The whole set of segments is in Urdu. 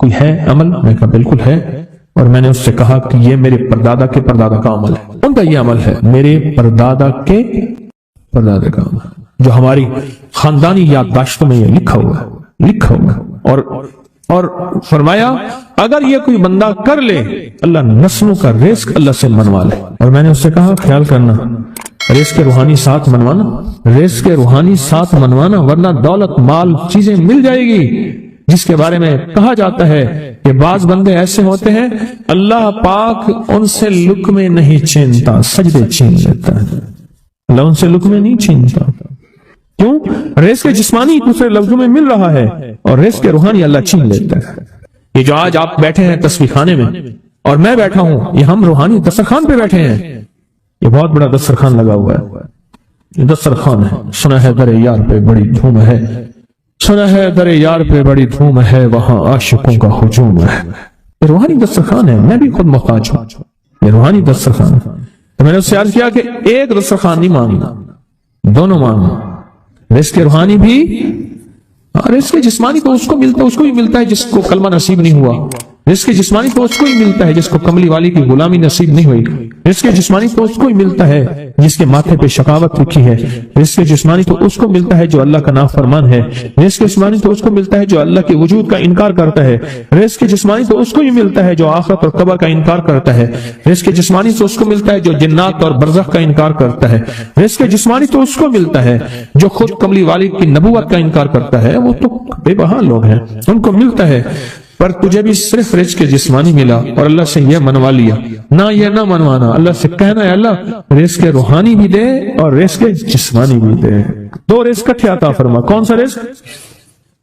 کوئی ہے عمل؟ میں کہا بالکل ہے، اور میں نے اس سے کہا کہ یہ میرے پردادا کے پردادا کا عمل ہے، ان کا یہ عمل ہے، میرے پردادا کے پردادا کا عمل، جو ہماری خاندانی یادداشتوں میں یہ لکھا ہوا، اور فرمایا اگر یہ کوئی بندہ کر لے اللہ نسلوں کا رزق اللہ سے منوا لے۔ اور میں نے اس سے کہا خیال کرنا، رزق کے روحانی ساتھ منوانا، ورنہ دولت مال چیزیں مل جائے گی، جس کے بارے میں کہا جاتا ہے کہ بعض بندے ایسے ہوتے ہیں اللہ پاک ان سے لقمے نہیں چھینتا، سجدے چھین لیتا ہے، اللہ ان سے لقمے نہیں چھینتا۔ کیوں؟ رزق جسمانی دوسرے لفظوں میں مل رہا ہے، اور رزق روحانی اللہ چھین لیتا ہے۔ یہ جو آج آپ بیٹھے ہیں تصویر خانے میں اور میں بیٹھا ہوں، یہ ہم روحانی دسترخوان پہ بیٹھے ہیں، یہ بہت بڑا دسترخوان لگا ہوا ہے، یہ دسترخوان ہے۔ سنا ہے در یار پہ بڑی دھوم ہے، سنا ہے در یار پہ بڑی دھوم ہے، وہاں عاشقوں کا ہجوم ہے۔ یہ روحانی دسترخوان ہے، میں بھی خود محتاج ہوں، یہ روحانی دسترخوان ہے۔ تو میں نے اس سے عرض کیا کہ ایک دسترخوان نہیں مانگنا، دونوں مانگنا، رزق روحانی بھی اور رزق جسمانی تو اس کو ہی ملتا ہے جس کو کلمہ نصیب نہیں ہوا، رزق جسمانی تو اس کو ہی ملتا ہے جس کو کملی والی کی غلامی نصیب نہیں ہوئی، رزق جسمانی تو اس کو ہی ملتا ہے جس کے ماتھے پہ شقاوت لکھی ہے، رزق جسمانی تو اس کو ملتا ہے جو اللہ کا نافرمان ہے، رزق جسمانی تو اس کو ملتا ہے جو اللہ کے وجود کا انکار کرتا ہے، رزق جسمانی تو اس کو ہی ملتا ہے جو آخرت اور قبر کا انکار کرتا ہے، رزق جسمانی تو اس کو ملتا ہے جو جنات اور برزخ کا انکار کرتا ہے، رزق جسمانی تو اس کو ملتا ہے جو خود کملی والی کی نبوت کا انکار کرتا ہے، وہ تو بے بہا لوگ ہیں، ان کو ملتا ہے۔ پر تجھے بھی صرف رزق جسمانی ملا اور اللہ سے یہ منوا لیا، نہ یہ نہ منوانا، اللہ سے کہنا ہے اللہ رزق روحانی بھی دے اور رزق جسمانی بھی دے، دو رزق اکٹھے عطا فرما۔ کون سا رزق؟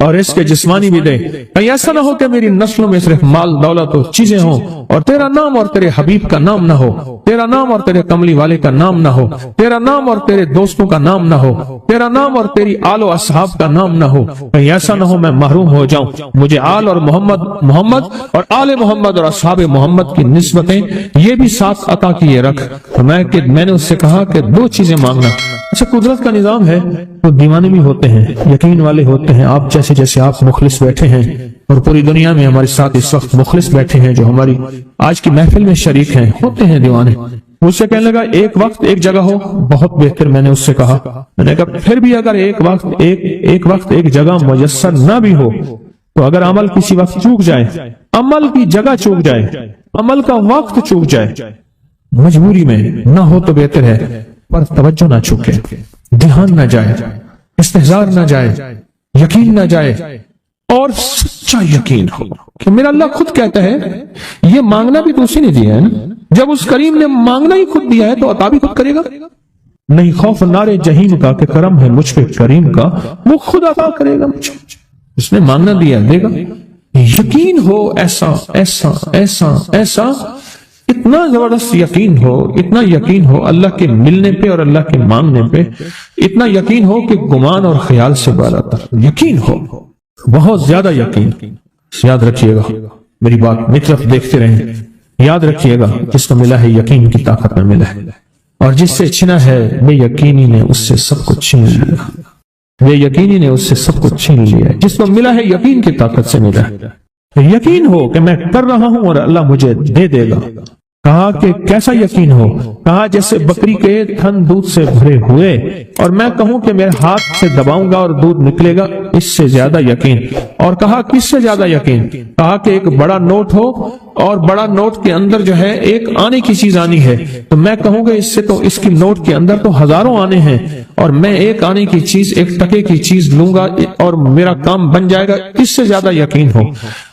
اور رزق جسمانی بھی دے۔ کہیں ایسا نہ ہو کہ میری نسلوں میں صرف مال دولت اور چیزیں ہوں اور تیرا نام اور تیرے حبیب کا نام نہ ہو، تیرا نام اور تیرے کملی والے کا نام نہ ہو، تیرا نام اور تیرے دوستوں کا نام نہ ہو، تیرا نام اور تیری آل و اصحاب کا نام نہ ہو۔ کہیں ایسا نہ ہو میں محروم ہو جاؤں، مجھے آل اور محمد اور آل محمد اور اصحاب محمد کی نسبتیں یہ بھی ساتھ عطا کیے رکھ۔ میں نے اس سے کہا کہ دو چیزیں مانگنا۔ اچھا قدرت کا نظام ہے، وہ دیوانے بھی ہوتے ہیں، یقین والے ہوتے ہیں، آپ جیسے آپ مخلص بیٹھے ہیں اور پوری دنیا میں ہمارے ساتھ اس وقت مخلص بیٹھے ہیں جو ہماری آج کی محفل میں شریک ہیں، ہوتے ہیں دیوانے۔ مجھ سے کہنے لگا ایک وقت ایک جگہ ہو، بہت بہتر۔ میں نے اس سے کہا، میں نے کہا پھر بھی اگر ایک وقت ایک جگہ میسر نہ بھی ہو تو اگر عمل کسی وقت چوک جائے، عمل کی جگہ چوک جائے، عمل کا وقت چوک جائے، مجبوری میں نہ ہو تو بہتر ہے، پر توجہ نہ چوکے، دھیان نہ جائے، استحضار نہ جائے، یقین نہ جائے، اور سچا یقین ہو کہ میرا اللہ خود کہتا ہے یہ مانگنا بھی تو اسی نے دیا ہے نا، جب اس کریم نے مانگنا ہی خود دیا ہے تو عطا بھی خود کرے گا۔ نہیں خوف نارے جہیم کا کہ کرم ہے مجھ پہ کریم کا، وہ خود عطا کرے گا مجھے، اس نے مانگنا دیا دے گا۔ یقین ہو ایسا ایسا ایسا ایسا، اتنا زبردست یقین ہو، اتنا یقین ہو اللہ کے ملنے پہ اور اللہ کے مانگنے پہ، اتنا یقین ہو کہ گمان اور خیال سے بالا تر یقین ہو، بہت زیادہ یقین۔ یاد رکھیے گا میری بات، میری طرف دیکھتے رہیں، یاد رکھیے گا جس کو ملا ہے یقین کی طاقت میں ملا ہے، اور جس سے چھنا ہے بے یقینی نے اس سے سب کچھ چھین لیا، بے یقینی نے اس سے سب کچھ چھین لیا، جس کو ملا ہے یقین کی طاقت سے ملا ہے۔ یقین ہو کہ میں کر رہا ہوں اور اللہ مجھے دے دے گا۔ کہا کہ کیسا یقین ہو؟ کہا جیسے بکری کے تھن دودھ سے بھرے ہوئے اور میں کہوں کہ میرے ہاتھ سے دباؤں گا اور دودھ نکلے گا، اس سے زیادہ یقین۔ اور کہا کس سے زیادہ یقین؟ کہا کہ ایک بڑا نوٹ ہو اور بڑا نوٹ کے اندر جو ہے ایک آنے کی چیز آنی ہے، تو میں کہوں گا اس سے تو اس کی نوٹ کے اندر تو ہزاروں آنے ہیں، اور میں ایک آنے کی چیز، ایک ٹکے کی چیز لوں گا اور میرا کام بن جائے گا۔ اس سے زیادہ یقین ہو،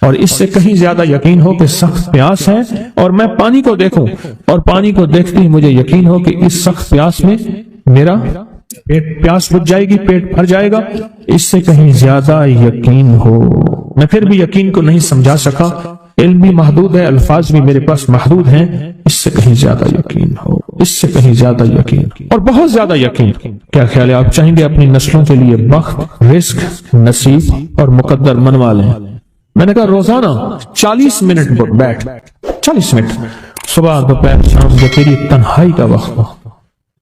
اور اس سے کہیں زیادہ یقین ہو کہ سخت پیاس ہے اور میں پانی کو دیکھوں اور پانی کو دیکھتے ہی مجھے یقین ہو کہ اس سخت پیاس میں میرا پیاس بجھ جائے گی، پیٹ بھر جائے گا۔ اس سے کہیں زیادہ یقین ہو۔ میں پھر بھی یقین کو نہیں سمجھا سکا، علم بھی محدود ہے، الفاظ بھی میرے پاس محدود ہیں۔ اس سے کہیں زیادہ یقین ہو، اس سے کہیں زیادہ یقین اور بہت زیادہ یقین۔ کیا خیال ہے؟ آپ چاہیں گے اپنی نسلوں کے لیے بخت، رزق، نصیب اور مقدر منوا لیں۔ میں نے کہا روزانہ 40 منٹ بیٹھ، 40 منٹ صبح دوپہر شام جو تیری تنہائی کا وقت ہو،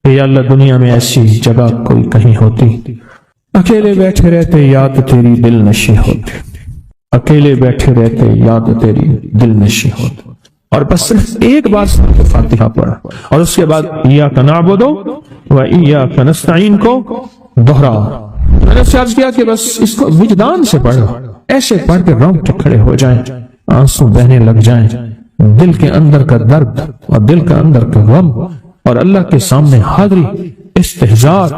کہ یا اللہ دنیا میں ایسی جگہ کوئی کہیں ہوتی، اکیلے بیٹھے رہتے یاد تیری دل نشی ہوتی۔ اکیلے بیٹھے رہتے یاد تیری دل نشی ہوتی، اور بس صرف ایک بار سورۃ فاتحہ پڑھا اور اس کے بعد ایاک نعبد و ایاک نستعین کو دوہرا۔ میں نے اس سے عرض کیا کہ بس اس کو وجدان سے پڑھو، ایسے پڑھ کے رونگٹے کھڑے ہو جائیں، آنسو بہنے لگ جائیں، دل کے اندر کا درد اور دل کا اندر کا غم اور اللہ کے سامنے حاضری، استحضار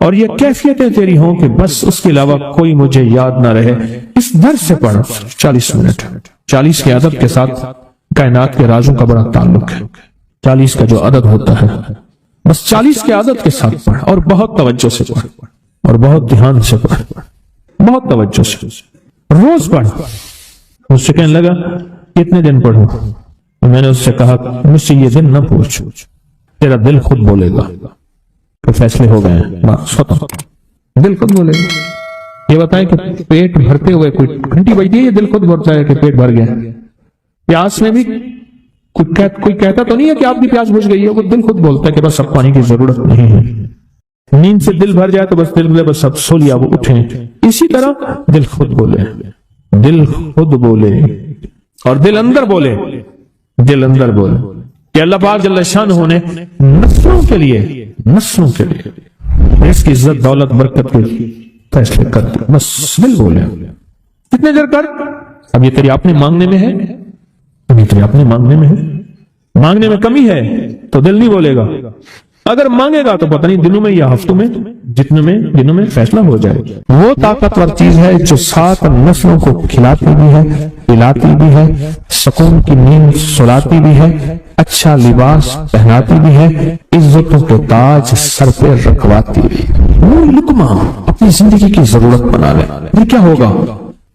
اور یہ کیفیتیں تیری ہوں کہ بس اس کے علاوہ کوئی مجھے یاد نہ رہے۔ اس درد سے پڑھ 40 منٹ، 40 کے عدد کے ساتھ کائنات کے رازوں کا بڑا تعلق ہے۔ 40 کا جو عدد ہوتا ہے بس 40 کے عدد کے ساتھ پڑھ، اور بہت توجہ سے پڑھ اور بہت دھیان سے پڑھ، بہت توجہ سے روز پڑھ۔ مجھ سے کہنے لگا کتنے دن پڑھوں؟ میں نے اس سے کہا مجھ سے یہ دن نہ پوچھ، تیرا دل خود بولے گا کہ فیصلے ہو گئے ہیں، بس ختم، دل خود بولے گا۔ یہ بتائیں کہ پیٹ بھرتے ہوئے کوئی گھنٹی بجتی ہے، یہ دل خود بولتا ہے کہ پیٹ بھر گیا۔ پیاس میں بھی کوئی کہتا تو نہیں ہے کہ آپ کی پیاس بجھ گئی ہے، وہ دل خود بولتا ہے کہ بس اب پانی کی ضرورت نہیں ہے۔ نیند سے دل بھر جائے تو بس دل بولے بس اب سو لیا، وہ اٹھیں۔ اسی طرح دل خود بولے، دل خود بولے اور دل اندر بولے، دل اندر بولے کہ اللہ پاک جل شانہ نے نسلوں کے لیے اس کی عزت دولت برکت کے فیصلے کر دی، بس دل بولے۔ کتنے دیر کر؟ اب یہ تیری اپنے مانگنے میں ہے، اب یہ تیری اپنے مانگنے میں ہے۔ مانگنے میں کمی ہے تو دل نہیں بولے گا، اگر مانگے گا تو پتہ نہیں دنوں میں یا ہفتوں میں، دنوں میں فیصلہ ہو جائے گا۔ وہ طاقتور چیز ہے جو 7 نسلوں کو کھلاتی بھی ہے، پلاتی بھی ہے، سکون کی نیند سلاتی بھی ہے، اچھا لباس پہناتی بھی ہے، عزتوں کے تاج سر پہ رکھواتی بھی۔ وہ لقمہ اپنی زندگی کی ضرورت بنا لے۔ یہ کیا ہوگا؟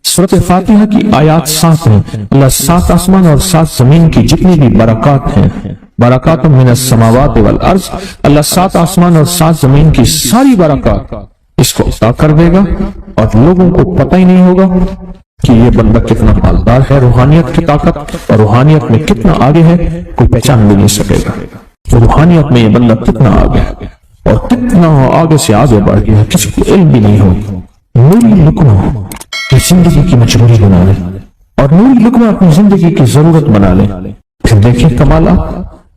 سورۃ فاتحہ کی آیات 7 ہیں۔ اللہ 7 آسمان اور 7 زمین کی جتنی بھی برکات ہیں، برکات من السماوات والارض، اللہ 7 آسمان اور 7 زمین کی ساری برکات اس کو عطا کر دے گا، اور لوگوں کو پتہ ہی نہیں ہوگا کہ یہ بندہ کتنا مالدار ہے، روحانیت کی طاقت اور روحانیت میں کتنا آگے ہے، کوئی پہچان بھی نہیں سکے گا۔ روحانیت میں یہ بندہ کتنا آگے ہے اور کتنا آگے سے آگے بڑھ گیا، کسی کو علم بھی نہیں ہوگا۔ نوری لقمہ زندگی کی مجبوری بنا لے، اور نوری لقمہ اپنی زندگی کی ضرورت بنا لے۔ پھر دیکھیں کمالات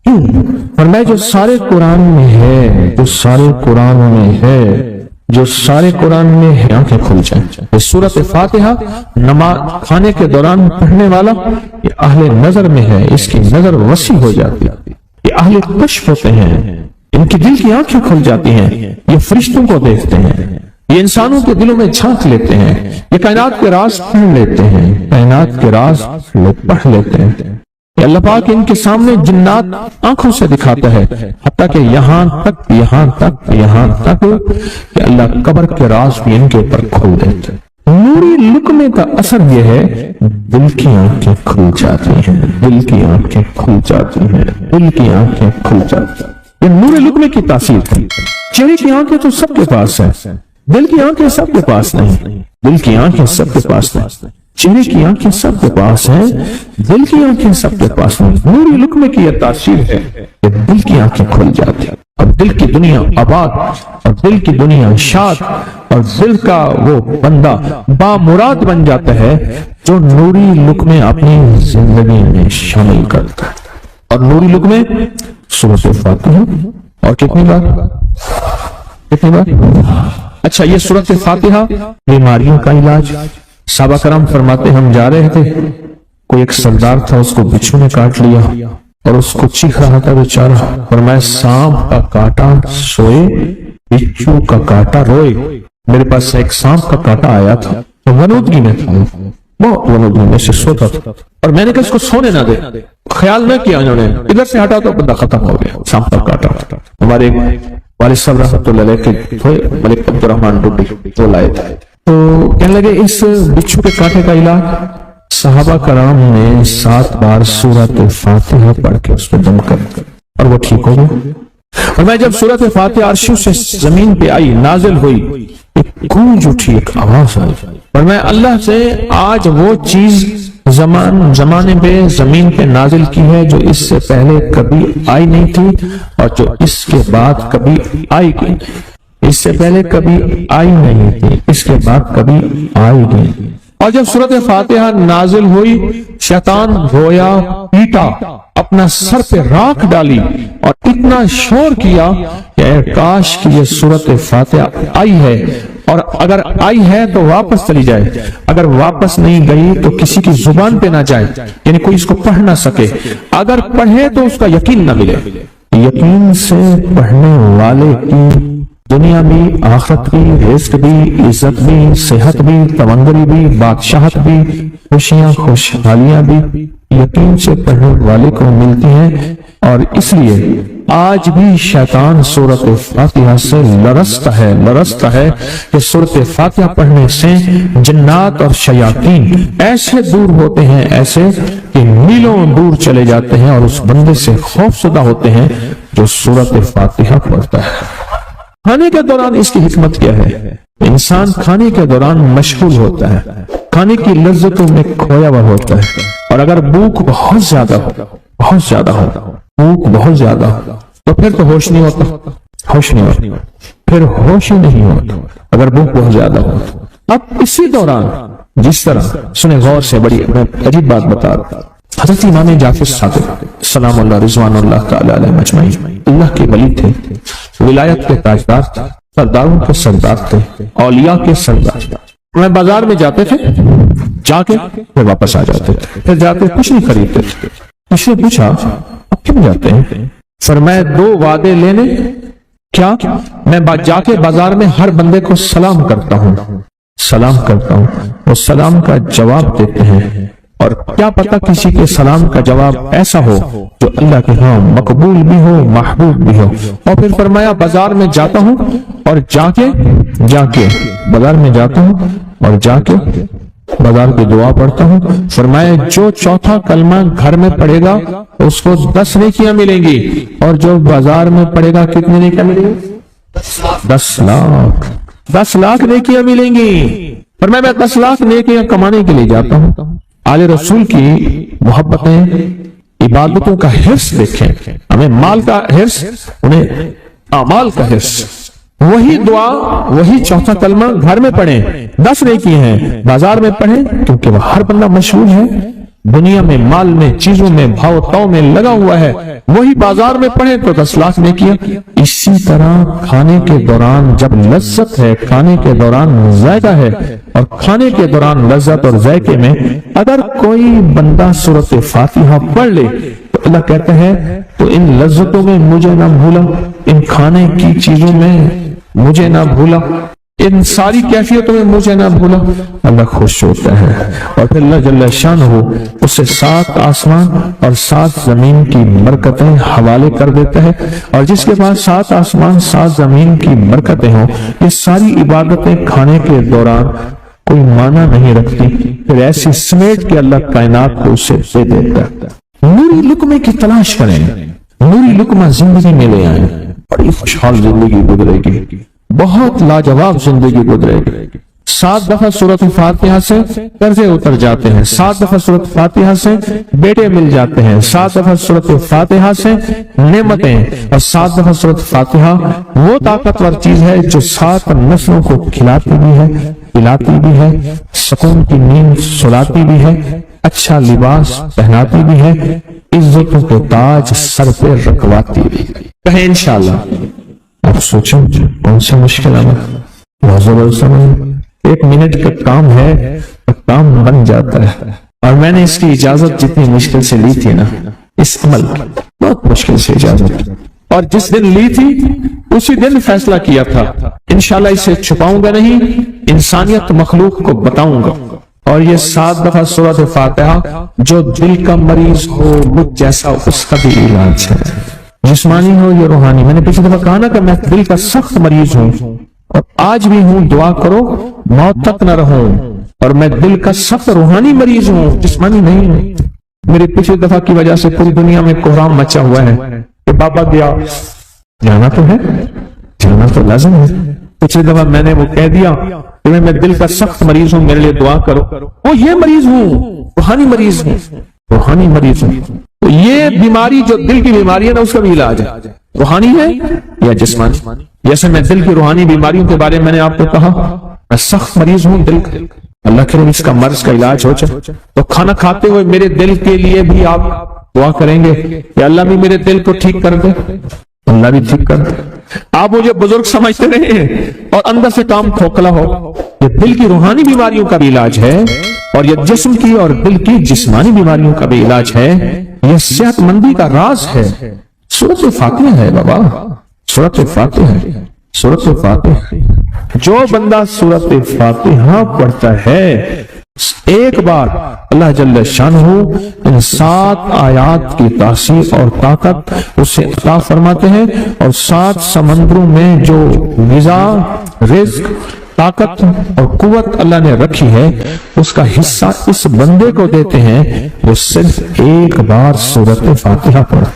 کیوں؟ اور میں جو سارے قرآن میں ہے، جو سارے قرآن میں ہے، جو سارے قرآن میں ہے، آنکھیں کھل جائیں۔ یہ سورۃ فاتحہ نماز کھانے کے دوران پڑھنے والا یہ اہل نظر میں ہے، اس کی نظر وسیع ہو جاتی ہے۔ یہ اہل کشف ہوتے ہیں، ان کی دل کی آنکھیں کھل جاتی ہیں، یہ فرشتوں کو دیکھتے ہیں، یہ انسانوں کے دلوں میں جھانک لیتے ہیں، یہ کائنات کے راز پڑھ لیتے ہیں، کائنات کے راز لوگ پڑھ لیتے ہیں۔ کہ اللہ پاک ان کے سامنے جنات آنکھوں سے دکھاتا ہے، حتیٰ کہ یہاں تک کہ اللہ قبر کے راز بھی ان کے اوپر کھول دیتے ہیں۔ نوری لقمے کا اثر یہ ہے دل کی آنکھیں کھل جاتی ہیں، دل کی آنکھیں کھل جاتی ہیں، دل کی آنکھیں کھل جاتی ہیں۔ یہ نور لقمے کی تاثیر ہے۔ چہرے کی آنکھیں تو سب کے پاس ہے، دل کی آنکھیں سب کے پاس نہیں، دل کی آنکھیں سب کے پاس نہیں، چہرے کی آنکھیں سب کے پاس ہیں، دل کی آنکھیں سب کے پاس نہیں۔ نوری لقمے کی یہ تاثیر ہے کہ دل کی آنکھیں کھل جاتی ہیں، اور دل کی دنیا آباد، اور دل کی دنیا شاد، اور دل کا وہ بندہ بامراد بن جاتا ہے جو نوری لقمے اپنی زندگی میں شامل کرتا ہے۔ اور نوری لقمے سورۃ فاتحہ، اور کتنی بار؟ اچھا، یہ سورۃ فاتحہ بیماریوں کا علاج۔ صحابہ کرام فرماتے ہم جا رہے تھے، کوئی ایک سردار تھا، اس کو بچھو نے کاٹ لیا اور اس کو چیخ رہا تھا بیچارہ، فرمایا سانپ کا کاٹا سوئے، بچھو کا کاٹا روئے۔ میرے پاس ایک سانپ کا کاٹا آیا تھا، ونودگی میں تھا، بہت ونودگی میں سے سوتا تھا، اور میں نے کہا اس کو سونے نہ دے، خیال نہ کیا انہوں نے، ادھر سے ہٹا تو بندہ ختم ہو گیا، سانپ کا کاٹا تھا۔ ہمارے والد صاحب رحمۃ اللہ علیہ کے تھے ملک عبد الرحمن ڈوڈی، وہ لائے تھے، تو کہنے لگے اس بچھو کے کاٹے کا علاج صحابہ کرام نے 7 بار سورۃ فاتحہ پڑھ کے اس پہ دم کر، اور وہ ٹھیک ہو گیا۔ اور میں جب سورۃ فاتحہ عرشوں سے زمین پہ آئی، نازل ہوئی، ایک گونج اٹھی، ایک آواز آئی، اور میں اللہ سے آج وہ چیز زمانے پہ زمین پہ نازل کی ہے جو اس سے پہلے کبھی آئی نہیں تھی، اور جو اس کے بعد کبھی آئے گی، اس سے پہلے کبھی آئی نہیں تھی، اس کے بعد کبھی آئے گی، اور جب سورت فاتحہ نازل ہوئی شیطان رویا پیٹا اپنا سر پہ راکھ ڈالی اور اتنا شور کیا کہ اے کاش کہ یہ سورت فاتحہ آئی ہے، اور اگر آئی ہے تو واپس چلی جائے، اگر واپس نہیں گئی تو کسی کی زبان پہ نہ جائے، یعنی کوئی اس کو پڑھ نہ سکے، اگر پڑھے تو اس کا یقین نہ ملے۔ یقین سے پڑھنے والے کی دنیا بھی، آخرت بھی، رزق بھی، عزت بھی، صحت بھی، تمندری بھی، بادشاہت بھی، خوشیاں خوشحالیاں بھی یقین سے پڑھنے والے کو ملتی ہیں۔ اور اس لیے آج بھی شیطان سورت فاتحہ سے لرزتا ہے کہ سورت فاتحہ پڑھنے سے جنات اور شیاطین ایسے دور ہوتے ہیں، ایسے کہ میلوں دور چلے جاتے ہیں، اور اس بندے سے خوفزدہ ہوتے ہیں جو سورت فاتحہ پڑھتا ہے۔ کھانے کے دوران اس کی حکمت کیا ہے؟ انسان کھانے کے دوران مشغول ہوتا ہے، کھانے کی لذتوں میں کھویا ہوا ہوتا ہے، اور اگر بھوک بہت زیادہ ہو بھوک بہت زیادہ ہو تو پھر تو ہوش نہیں ہوتا، پھر ہوش ہی نہیں ہوتا اگر بھوک بہت زیادہ ہو۔ اب اسی دوران جس طرح سنیں غور سے، بڑی عجیب بات بتا رہا، حضرت امام جعفر صادق سلام اللہ رضوان اللہ تعالی علیہ مجمعین اللہ کے ولی تھے، ولایت کے تاجدار تھے، سرداروں کے سردار تھے، اولیاء کے سردار تھے۔ میں بازار میں جاتے تھے، جا کے پھر واپس آ جاتے تھے، پھر جاتے کچھ نہیں خریدتے تھے۔ کسی نے پوچھا اب کیوں جاتے ہیں؟ فرمایا 2 وعدے لینے، کیا میں جا کے بازار میں ہر بندے کو سلام کرتا ہوں، وہ سلام کا جواب دیتے ہیں، اور کیا پتہ کسی کے سلام کا جواب ایسا ہو جو اللہ کے ہاں مقبول بھی ہو، محبوب بھی ہو۔ اور پھر فرمایا بازار میں جاتا ہوں اور جا کے بازار میں جاتا ہوں اور جا کے بازار کی دعا پڑھتا ہوں۔ فرمایا جو چوتھا کلمہ گھر میں پڑھے گا اس کو 10 نیکیاں ملیں گی، اور جو بازار میں پڑھے گا کتنی نیکیاں ملیں گی؟ 10 لاکھ نیکیاں ملیں گی۔ فرمایا میں 10 لاکھ نیکیاں کمانے کے لیے جاتا ہوں۔ آل رسول کی محبتیں، عبادتوں کا حرص دیکھیں، ہمیں مال کا حرص، انہیں اعمال کا حرص۔ وہی دعا، وہی چوتھا کلمہ گھر میں پڑھیں 10 نیکی ہیں، بازار میں پڑھیں کیونکہ وہ ہر بندہ مشغول ہے، دنیا میں، مال میں، چیزوں میں، بھاؤ تاؤ میں لگا ہوا ہے، وہی بازار میں پڑھیں تو 10 لاکھ نیکیاں۔ اسی طرح کھانے کے دوران جب لذت ہے، کھانے کے دوران ذائقہ ہے، اور کھانے کے دوران لذت اور ذائقے میں اگر کوئی بندہ سورۃ فاتحہ پڑھ لے تو اللہ کہتا ہے تو ان لذتوں میں مجھے نہ بھولا، ان کھانے کی چیزوں میں مجھے نہ بھولا، ان ساری کیفیتوں میں مجھے نہ بھولا، اللہ خوش ہوتا ہے۔ اور پھر اللہ جل شانہ اسے 7 آسمان اور 7 زمین کی برکتیں حوالے کر دیتا ہے، اور جس کے بعد 7 آسمان 7 زمین کی برکتیں ہوں، یہ ساری عبادتیں کھانے کے دوران کوئی معنی نہیں رکھتی، پھر ایسی سمیٹ کے اللہ کائنات کو اسے دے دیتا ہے۔ نوری لقمے کی تلاش کریں، نوری لقمہ زندگی میں لے آئیں، بڑی خوشحال زندگی گزرے گی، بہت لاجواب زندگی گزرے گی۔ 7 دفعہ سورۃ فاتحہ سے قرضے اتر جاتے ہیں، 7 دفعہ سورۃ فاتحہ سے بیٹے مل جاتے ہیں، 7 دفعہ سورۃ فاتحہ سے نعمتیں، اور 7 دفعہ سورۃ فاتحہ وہ طاقتور چیز ہے جو 7 نسلوں کو کھلاتی بھی ہے، پلاتی بھی ہے، سکون کی نیند سلاتی بھی ہے، اچھا لباس پہناتی بھی ہے، عزتوں کے تاج سر پہ رکھواتی بھی ہے۔ کہیں انشاءاللہ۔ آپ سوچیں کون سی مشکل ایک منٹ کا کام ہے اور کام بن جاتا ہے، اور میں نے اس کی اجازت جتنی مشکل سے لی تھی نا، اس عمل کی بہت مشکل سے اجازت، اور جس دن لی تھی اسی دن فیصلہ کیا تھا انشاءاللہ اسے چھپاؤں گا نہیں، انسانیت مخلوق کو بتاؤں گا۔ اور یہ 7 دفعہ سورۃ فاتحہ جو دل کا مریض ہو مجھ جیسا اس کا بھی علاج ہے، جسمانی ہو یا روحانی۔ میں نے پچھلی دفعہ کہا نا کہ میں دل کا سخت مریض ہوں اور آج بھی ہوں، دعا کرو موت تک نہ رہوں، اور میں دل کا سخت روحانی مریض ہوں، جسمانی نہیں ہوں۔ میری پچھلی دفعہ کی وجہ سے پوری دنیا میں کوہرام مچا ہوا ہے کہ بابا گیا، جانا تو ہے، جانا تو لازم ہے۔ پچھلی دفعہ میں نے وہ کہہ دیا کہ میں دل کا سخت مریض ہوں، میرے لیے دعا کرو، وہ یہ مریض ہوں، روحانی مریض ہوں، روحانی مریض ہوں۔ تو یہ بیماری جو دل کی بیماری ہے نا، اس کا بھی علاج ہے، روحانی ہے یا جسمانی۔ جیسے میں دل کی روحانی بیماریوں کے بارے میں نے آپ کو کہا، میں سخت مریض ہوں دل کا، اللہ کرے اس کا مرض کا علاج ہو جائے تو کھانا کھاتے ہوئے میرے دل کے لیے بھی آپ دعا کریں گے کہ اللہ بھی میرے دل کو ٹھیک کر دے، اللہ بھی ٹھیک کر دے۔ آپ مجھے بزرگ سمجھتے رہے ہیں اور اندر سے کام کھوکھلا ہو، یہ دل کی روحانی بیماریوں کا بھی علاج ہے اور یہ جسم کی اور دل کی جسمانی بیماریوں کا بھی علاج ہے، یہ صحت مندی کا راز ہے۔ سورۃ فاتحہ ہے بابا، سورۃ فاتحہ ہے، سورۃ فاتحہ۔ جو بندہ سورۃ فاتحہ پڑھتا ہے ایک بار اللہ جل شانہ ان 7 آیات کی تاثیر اور طاقت اسے عطا فرماتے ہیں، اور 7 سمندروں میں جو غذا، رزق، طاقت اور قوت اللہ نے رکھی ہے اس کا حصہ اس بندے کو دیتے ہیں جو صرف ایک بار سورۃ فاتحہ پڑھے۔